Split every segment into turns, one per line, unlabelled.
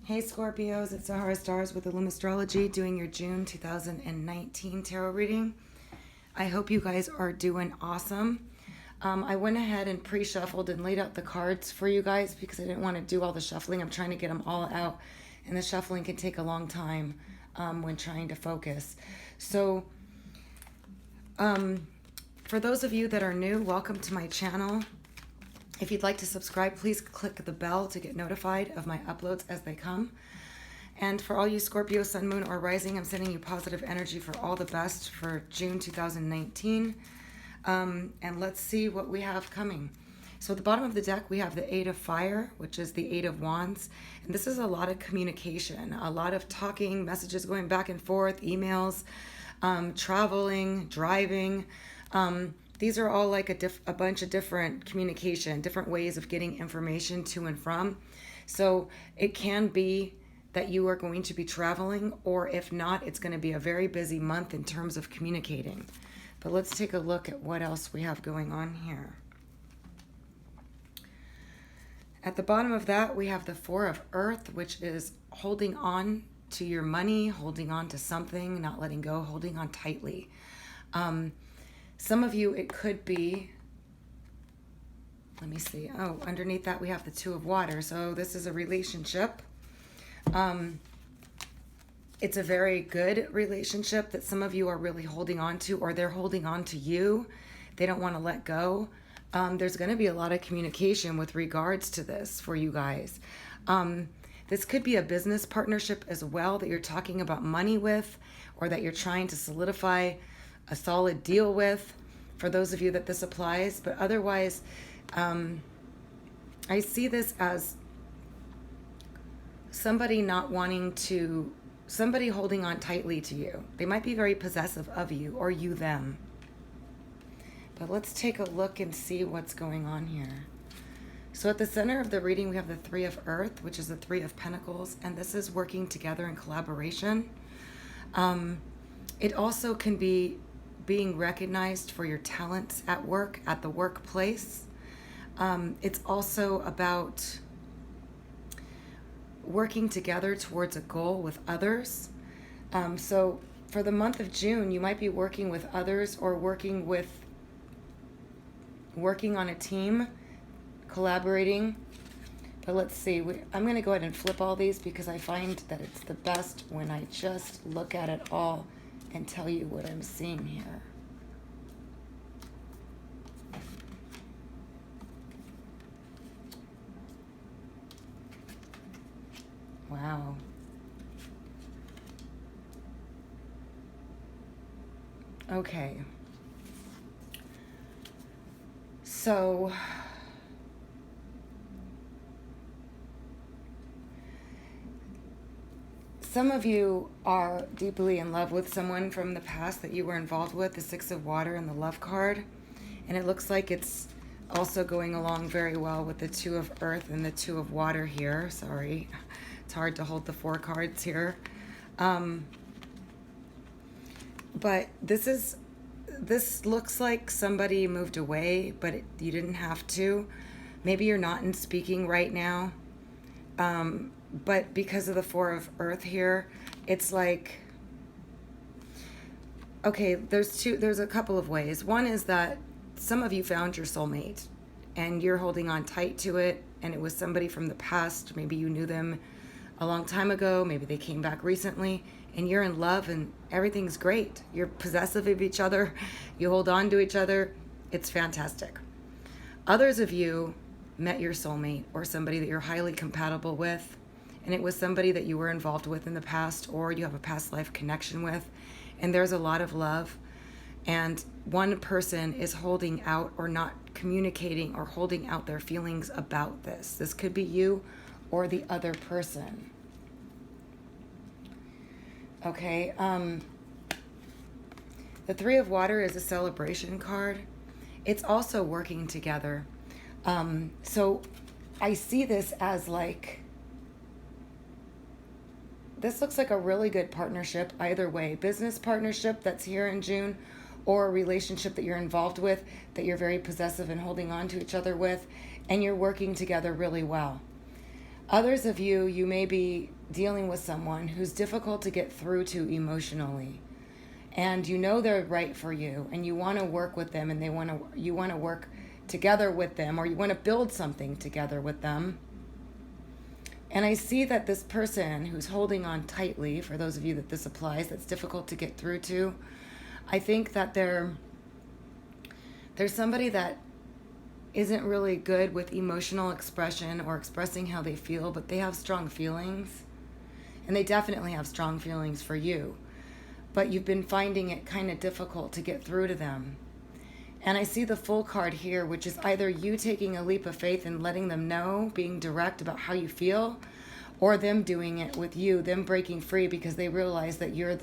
Hey Scorpios, it's Sahara Stars with Illumistrology doing your June 2019 tarot reading. I hope you guys are doing awesome. I went ahead and pre-shuffled and laid out the cards for you guys because I didn't want to do all the shuffling. I'm trying to get them all out, and the shuffling can take a long time when trying to focus. So for those of you that are new, welcome to my channel. If you'd like to subscribe, please click the bell to get notified of my uploads as they come. And for all you Scorpio, Sun, Moon, or Rising, I'm sending you positive energy for all the best for June 2019. And let's see what we have coming. So at the bottom of the deck, we have the Eight of Fire, which is the Eight of Wands. And this is a lot of communication, a lot of talking, messages going back and forth, emails, traveling, driving. These are all like a bunch of different communication, different ways of getting information to and from. So it can be that you are going to be traveling, or if not, it's going to be a very busy month in terms of communicating. But let's take a look at what else we have going on here. At the bottom of that, we have the Four of Earth, which is holding on to your money, holding on to something, not letting go, holding on tightly. Some of you, it could be, let me see. Oh, underneath that, we have the Two of Water. So this is a relationship. It's a very good relationship that some of you are really holding on to, or they're holding on to you. They don't want to let go. There's going to be a lot of communication with regards to this for you guys. This could be a business partnership as well that you're talking about money with, or that you're trying to solidify a solid deal with, for those of you that this applies. But otherwise, I see this as somebody not wanting to, somebody holding on tightly to you. They might be very possessive of you, or you them. But let's take a look and see what's going on here. So at the center of the reading, we have the Three of Earth, which is the Three of Pentacles, and this is working together in collaboration. It also can be being recognized for your talents at work, at the workplace. It's also about working together towards a goal with others. So for the month of June, you might be working with others, or working on a team, collaborating. But let's see, I'm going to go ahead and flip all these because I find that it's the best when I just look at it all and tell you what I'm seeing here. Wow. Okay. So some of you are deeply in love with someone from the past that you were involved with, the Six of Water and the Love card. And it looks like it's also going along very well with the Two of Earth and the Two of Water here. Sorry, it's hard to hold the four cards here. But this looks like somebody moved away, but you didn't have to. Maybe you're not in speaking right now. But because of the Four of Earth here, it's like, okay, there's a couple of ways. One is that some of you found your soulmate and you're holding on tight to it, and it was somebody from the past. Maybe you knew them a long time ago, maybe they came back recently, and you're in love and everything's great. You're possessive of each other, you hold on to each other. It's fantastic. Others of you met your soulmate, or somebody that you're highly compatible with, and it was somebody that you were involved with in the past, or you have a past life connection with, and there's a lot of love, and one person is holding out or not communicating or holding out their feelings about this. This could be you or the other person. Okay, the Three of Water is a celebration card. It's also working together. So I see this as like, this looks like a really good partnership either way. Business partnership that's here in June, or a relationship that you're involved with that you're very possessive and holding on to each other with, and you're working together really well. Others of you, you may be dealing with someone who's difficult to get through to emotionally. And you know they're right for you, and you want to work with them, and you want to work together with them, or you want to build something together with them. And I see that this person who's holding on tightly, for those of you that this applies, that's difficult to get through to, I think that there's somebody that isn't really good with emotional expression or expressing how they feel, but they have strong feelings. And they definitely have strong feelings for you. But you've been finding it kind of difficult to get through to them. And I see the Fool card here, which is either you taking a leap of faith and letting them know, being direct about how you feel, or them doing it with you, them breaking free because they realize that you're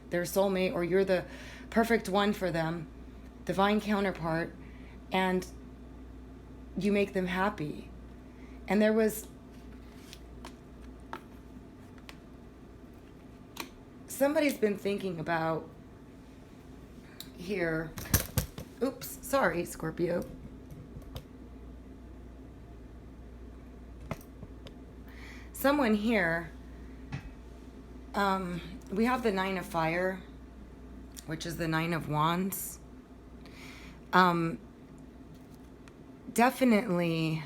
their soulmate, or you're the perfect one for them, divine counterpart, and you make them happy. And there was somebody's been thinking about here. Oops, sorry, Scorpio. Someone here, we have the Nine of Fire, which is the Nine of Wands. Definitely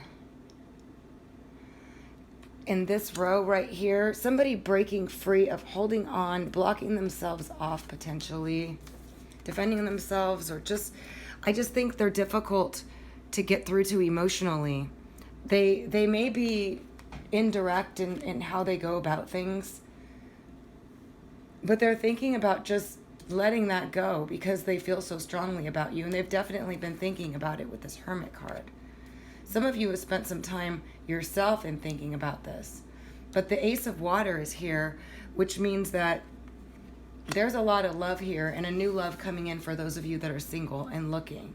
in this row right here, somebody breaking free of holding on, blocking themselves off potentially, defending themselves, or just, I just think they're difficult to get through to emotionally. They may be indirect in how they go about things, but they're thinking about just letting that go because they feel so strongly about you, and they've definitely been thinking about it with this Hermit card. Some of you have spent some time yourself in thinking about this, but the Ace of Water is here, which means that there's a lot of love here, and a new love coming in for those of you that are single and looking.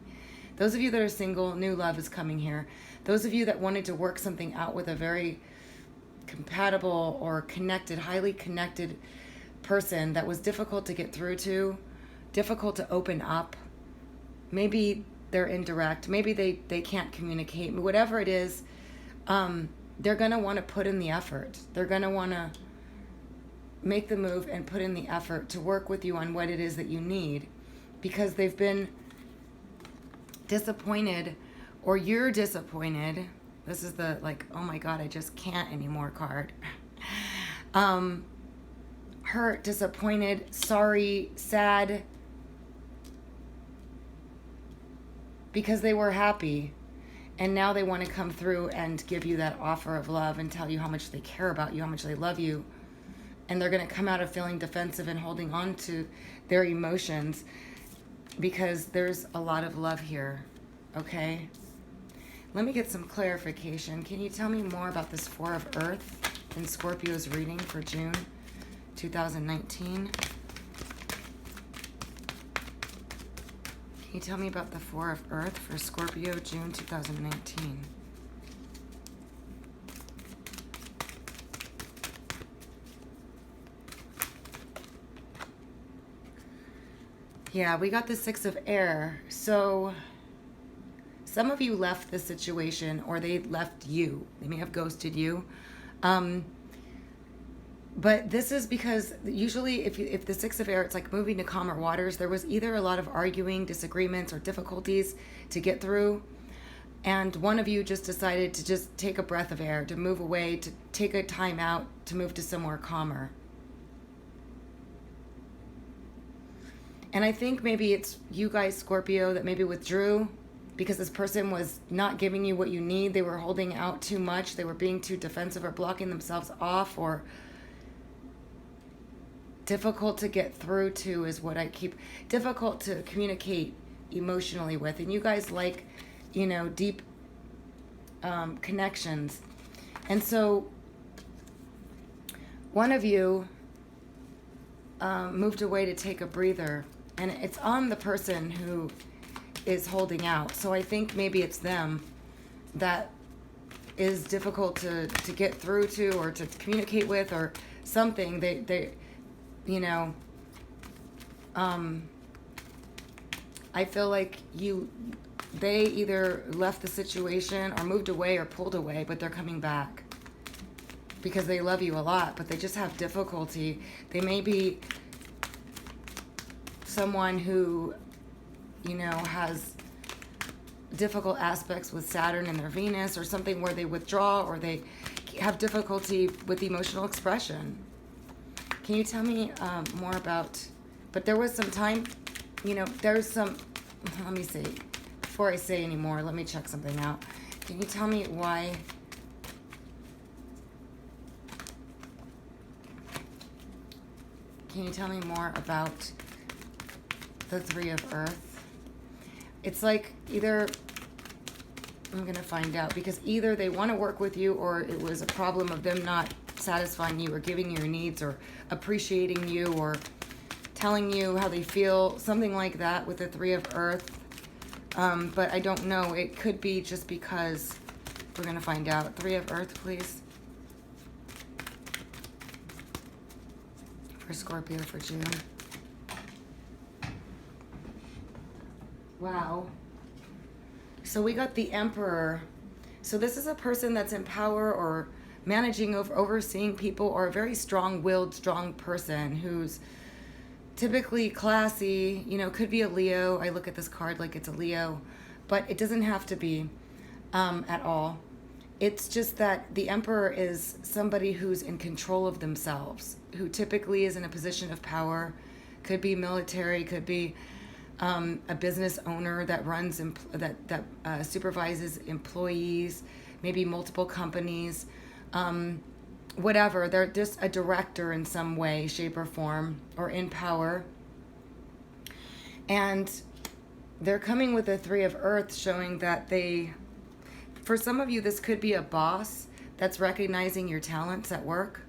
Those of you that are single, new love is coming here. Those of you that wanted to work something out with a very compatible or connected, highly connected person that was difficult to get through to, difficult to open up. Maybe they're indirect. Maybe they can't communicate. Whatever it is, they're going to want to put in the effort. They're going to want to make the move and put in the effort to work with you on what it is that you need, because they've been disappointed, or you're disappointed. This is the, like, oh my God, I just can't anymore card. Hurt, disappointed, sorry, sad, because they were happy, and now they want to come through and give you that offer of love and tell you how much they care about you, how much they love you. And they're going to come out of feeling defensive and holding on to their emotions because there's a lot of love here, okay? Let me get some clarification. Can you tell me more about this Four of Earth in Scorpio's reading for June 2019? Can you tell me about the Four of Earth for Scorpio, June 2019? Yeah, we got the Six of Air. So some of you left the situation, or they left you. They may have ghosted you. But this is because usually if the Six of Air, it's like moving to calmer waters. There was either a lot of arguing, disagreements, or difficulties to get through. And one of you just decided to just take a breath of air, to move away, to take a time out, to move to somewhere calmer. And I think maybe it's you guys, Scorpio, that maybe withdrew because this person was not giving you what you need. They were holding out too much. They were being too defensive or blocking themselves off, or difficult to get through to is what I keep, difficult to communicate emotionally with. And you guys like, you know, deep connections. And so one of you moved away to take a breather, and it's on the person who is holding out. So I think maybe it's them that is difficult to get through to, or to communicate with, or something. They you know, I feel like they either left the situation or moved away or pulled away, but they're coming back. because they love you a lot, but they just have difficulty. They may be someone who, has difficult aspects with Saturn and their Venus, or something where they withdraw, or they have difficulty with emotional expression. Can you tell me more about, but there was some time, there's some, let me see, before I say any more, let me check something out. Can you tell me why, can you tell me more about the Three of Earth? It's like either, I'm going to find out, because either they want to work with you, or it was a problem of them not satisfying you or giving you your needs or appreciating you or telling you how they feel, something like that with the Three of Earth. But I don't know. It could be just because, we're going to find out. Three of Earth, please. For Scorpio for June. Wow. So we got the Emperor. So this is a person that's in power or managing, overseeing people, or a very strong-willed, strong person who's typically classy, could be a Leo. I look at this card like it's a Leo, but it doesn't have to be at all. It's just that the Emperor is somebody who's in control of themselves, who typically is in a position of power. Could be military, could be a business owner that runs, that supervises employees, maybe multiple companies, whatever. They're just a director in some way, shape, or form, or in power. And they're coming with the Three of Earth, showing that for some of you, this could be a boss that's recognizing your talents at work.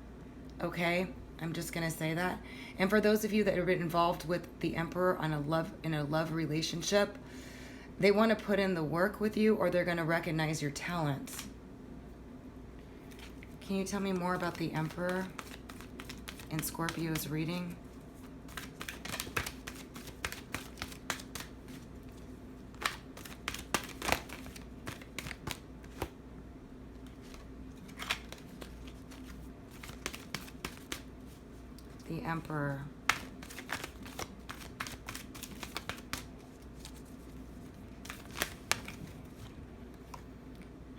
Okay? I'm just going to say that. And for those of you that have been involved with the Emperor in a love relationship, they want to put in the work with you, or they're going to recognize your talents. Can you tell me more about the Emperor in Scorpio's reading? The Emperor.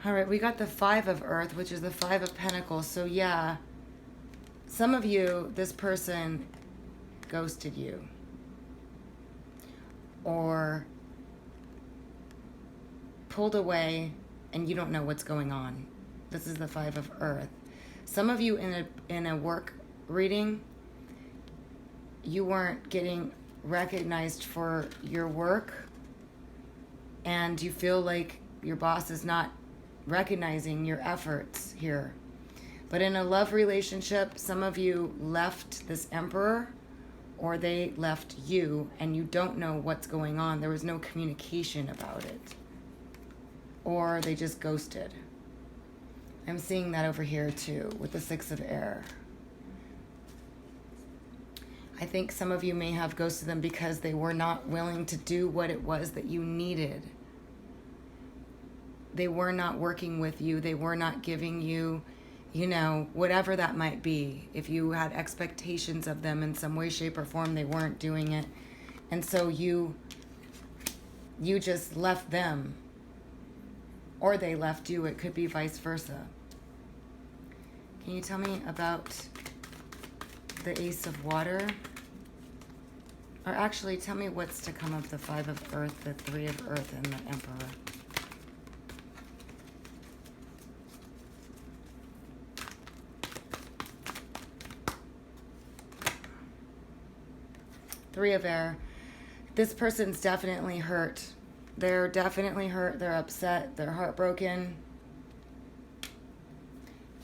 All right, we got the Five of Earth, which is the Five of Pentacles. So yeah, some of you, this person ghosted you, or pulled away and you don't know what's going on. This is the Five of Earth. Some of you in a work reading, you weren't getting recognized for your work, and you feel like your boss is not recognizing your efforts here. But in a love relationship, some of you left this Emperor, or they left you, and you don't know what's going on. There was no communication about it, or they just ghosted. I'm seeing that over here too with the Six of Air. I think some of you may have ghosted them because they were not willing to do what it was that you needed. They were not working with you. They were not giving you, whatever that might be. If you had expectations of them in some way, shape, or form, they weren't doing it. And so you just left them. Or they left you. It could be vice versa. Can you tell me about the Ace of Water? Or actually, tell me what's to come of the Five of Earth, the Three of Earth, and the Emperor. Three of Air. This person's definitely hurt. They're definitely hurt. They're upset. They're heartbroken.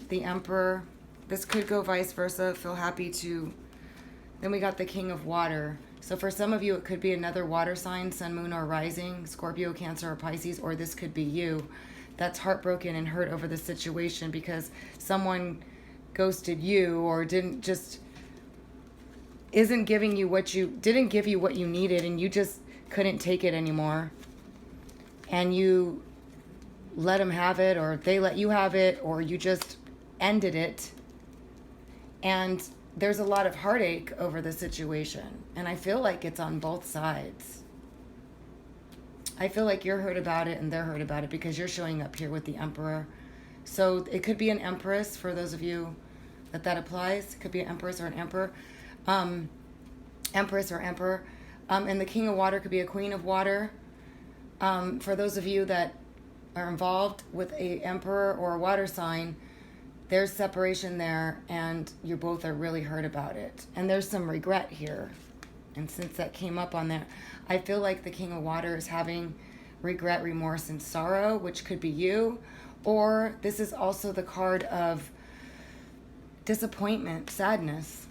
The Emperor. This could go vice versa. Feel happy to. Then we got the King of Water. So for some of you, it could be another water sign, sun, moon, or rising, Scorpio, Cancer, or Pisces, or this could be you that's heartbroken and hurt over the situation because someone ghosted you or isn't giving you didn't give you what you needed, and you just couldn't take it anymore. And you let them have it, or they let you have it, or you just ended it And there's a lot of heartache over the situation. And I feel like it's on both sides. I feel like you're hurt about it and they're hurt about it because you're showing up here with the Emperor. So it could be an Empress for those of you that applies. It could be an Empress or an Emperor. Empress or Emperor. And the King of Water could be a Queen of Water. For those of you that are involved with a Emperor or a water sign, there's separation there and you both are really hurt about it. And there's some regret here. And since that came up on that, I feel like the King of Water is having regret, remorse, and sorrow, which could be you. Or this is also the card of disappointment, sadness.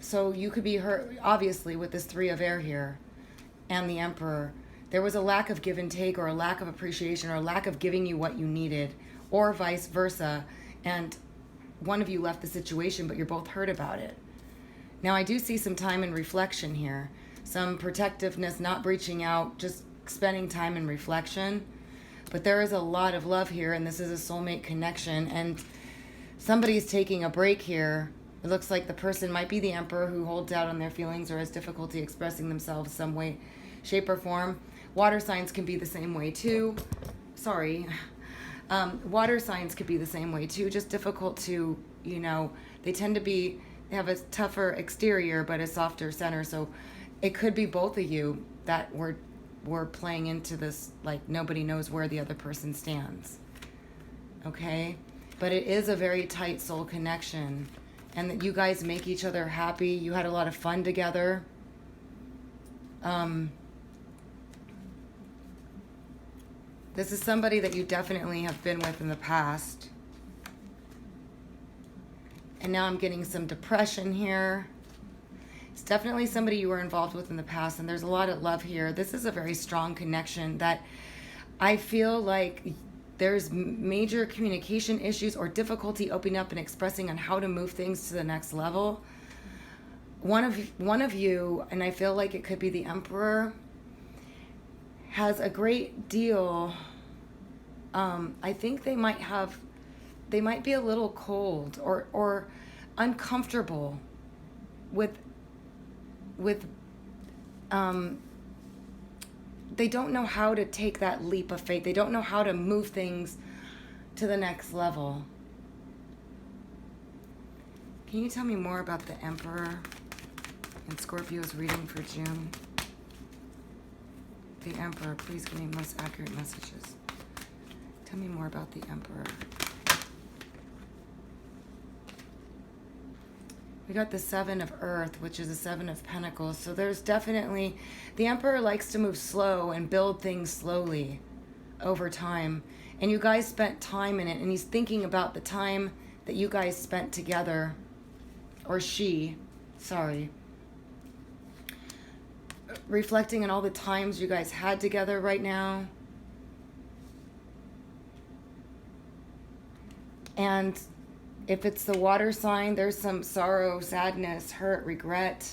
So you could be hurt, obviously, with this Three of Air here and the Emperor. There was a lack of give and take or a lack of appreciation or a lack of giving you what you needed or vice versa. And one of you left the situation, but you're both hurt about it. Now, I do see some time and reflection here. Some protectiveness, not breaching out, just spending time in reflection. But there is a lot of love here, and this is a soulmate connection. And somebody's taking a break here. It looks like the person might be the Emperor who holds out on their feelings or has difficulty expressing themselves some way, shape, or form. Water signs can be the same way, too. Sorry. Water signs could be the same way, too. Just difficult to, they tend to be... They have a tougher exterior, but a softer center. So it could be both of you that we're playing into this, like nobody knows where the other person stands. Okay? But it is a very tight soul connection. And that you guys make each other happy. You had a lot of fun together. This is somebody that you definitely have been with in the past. And now I'm getting some depression here. It's definitely somebody you were involved with in the past, and there's a lot of love here. This is a very strong connection that I feel like there's major communication issues or difficulty opening up and expressing on how to move things to the next level. One of you, and I feel like it could be the Emperor, has a great deal. I think they might be a little cold or uncomfortable with they don't know how to take that leap of faith. They don't know how to move things to the next level. Can you tell me more about the Emperor and Scorpio's reading for June? The Emperor, please give me most accurate messages. Tell me more about the Emperor. We got the Seven of Earth, which is the Seven of Pentacles. So there's definitely... The Emperor likes to move slow and build things slowly over time. And you guys spent time in it. And he's thinking about the time that you guys spent together. Or she. Sorry. Reflecting on all the times you guys had together right now. And... if it's the water sign, there's some sorrow, sadness, hurt, regret,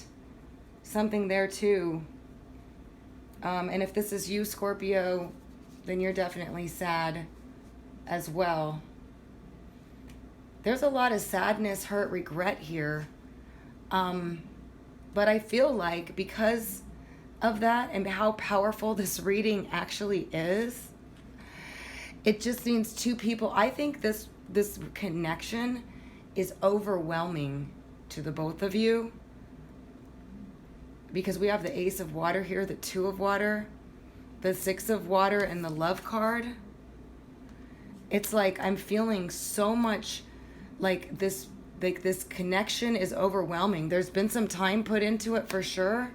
something there too. And if this is you, Scorpio, then you're definitely sad as well. There's a lot of sadness, hurt, regret here. But I feel like because of that and how powerful this reading actually is, it just means two people. I think this connection is overwhelming to the both of you because we have the Ace of Water here, the Two of Water, the Six of Water, and the Love card. It's like I'm feeling so much like this connection is overwhelming. There's been some time put into it for sure,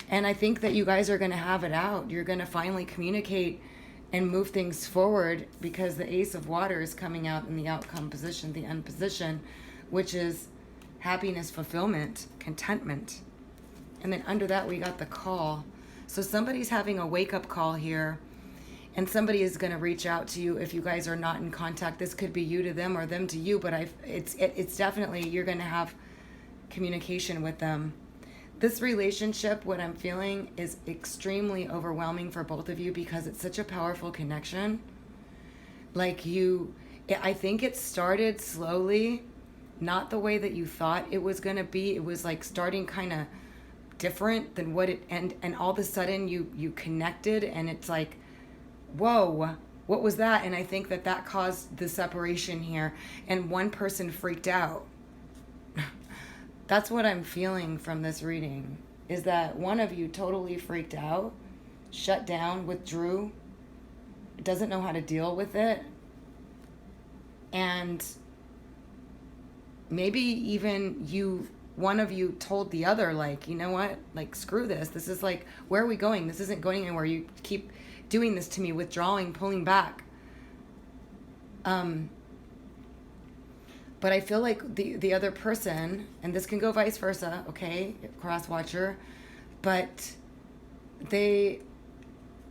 and I think that you guys are going to have it out. You're going to finally communicate and move things forward because the Ace of Water is coming out in the outcome position, the end position, which is happiness, fulfillment, contentment. And then under that, we got the Call. So somebody's having a wake-up call here, and somebody is going to reach out to you if you guys are not in contact. This could be you to them or them to you, but it's definitely you're going to have communication with them. This relationship, what I'm feeling, is extremely overwhelming for both of you because it's such a powerful connection. I think it started slowly. not the way that you thought it was going to be. It was like starting kind of different than what it, and all of a sudden you connected, and it's like, whoa, what was that? And I think that caused the separation here, and one person freaked out. That's what I'm feeling from this reading, is that one of you totally freaked out, shut down, withdrew, doesn't know how to deal with it, and maybe even one of you told the other, like, you know what, like, screw this. This is like, where are we going? This isn't going anywhere. You keep doing this to me, withdrawing, pulling back. But I feel like the other person, and this can go vice versa, okay, cross watcher, but they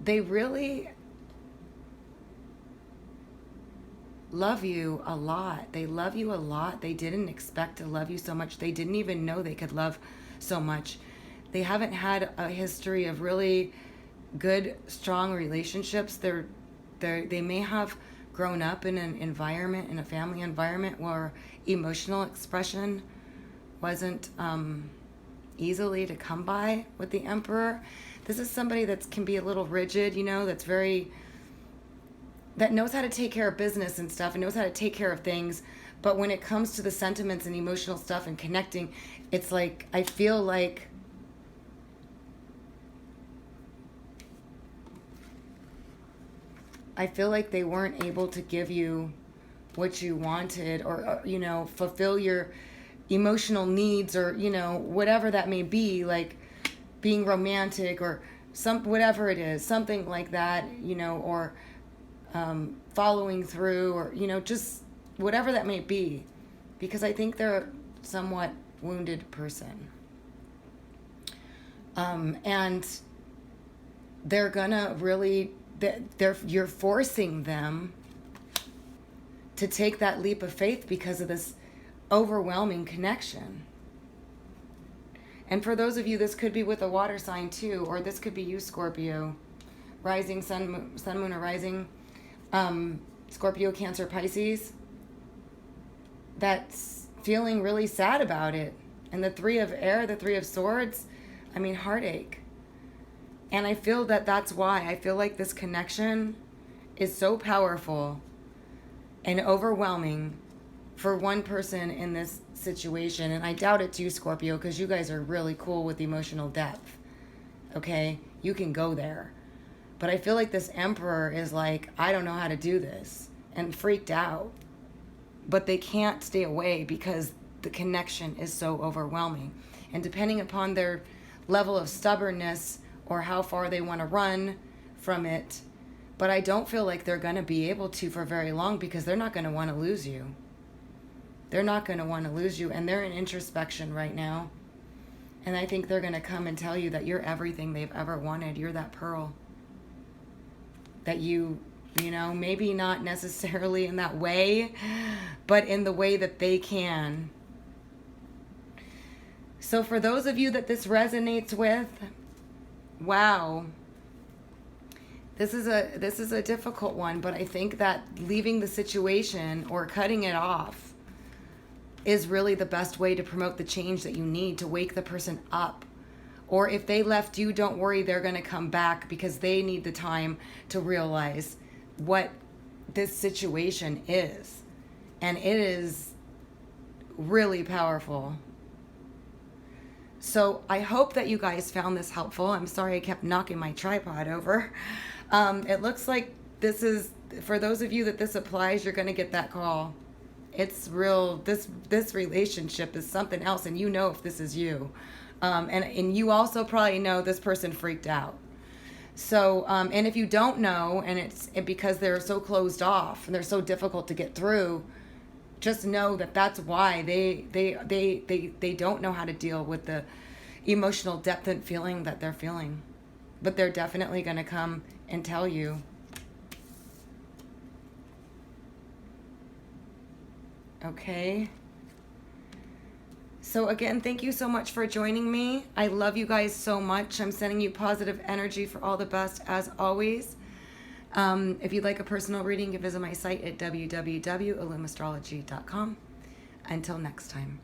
really love you a lot. They love you a lot. They didn't expect to love you so much. They didn't even know they could love so much. They haven't had a history of really good, strong relationships. They may have grown up in an environment, in a family environment, where emotional expression wasn't easily to come by with the Emperor. This is somebody that can be a little rigid, you know, that knows how to take care of business and stuff, and knows how to take care of things. But when it comes to the sentiments and emotional stuff and connecting, it's like, I feel like they weren't able to give you what you wanted, or you know, fulfill your emotional needs, or, you know, whatever that may be, like being romantic or whatever it is, something like that, you know, or following through, or, you know, just whatever that may be, because I think they're a somewhat wounded person. And they're gonna really, you're forcing them to take that leap of faith because of this overwhelming connection. And for those of you, this could be with a water sign too, or this could be you, Scorpio, rising, sun, moon, or rising, Scorpio, Cancer, Pisces, that's feeling really sad about it. And the Three of Air, the Three of Swords, I mean, heartache. And I feel that's why. I feel like this connection is so powerful and overwhelming for one person in this situation. And I doubt it too, Scorpio, because you guys are really cool with emotional depth. Okay? You can go there. But I feel like this Emperor is like, I don't know how to do this, and freaked out. But they can't stay away because the connection is so overwhelming. And depending upon their level of stubbornness or how far they want to run from it, but I don't feel like they're going to be able to for very long, because they're not going to want to lose you. They're not going to want to lose you, and they're in introspection right now. And I think they're going to come and tell you that you're everything they've ever wanted. You're that pearl. That you know, maybe not necessarily in that way, but in the way that they can. So for those of you that this resonates with, wow, this is a difficult one, but I think that leaving the situation or cutting it off is really the best way to promote the change that you need to wake the person up. Or if they left you, don't worry, they're going to come back, because they need the time to realize what this situation is. And it is really powerful. So I hope that you guys found this helpful. I'm sorry I kept knocking my tripod over. It looks like this is, for those of you that this applies, you're going to get that call. It's real. This relationship is something else, and you know if this is you. And you also probably know this person freaked out. So, and if you don't know, and it's because they're so closed off and they're so difficult to get through, just know that that's why they don't know how to deal with the emotional depth and feeling that they're feeling. But they're definitely going to come and tell you. Okay. So again, thank you so much for joining me. I love you guys so much. I'm sending you positive energy for all the best, as always. If you'd like a personal reading, you can visit my site at www.illumastrology.com. Until next time.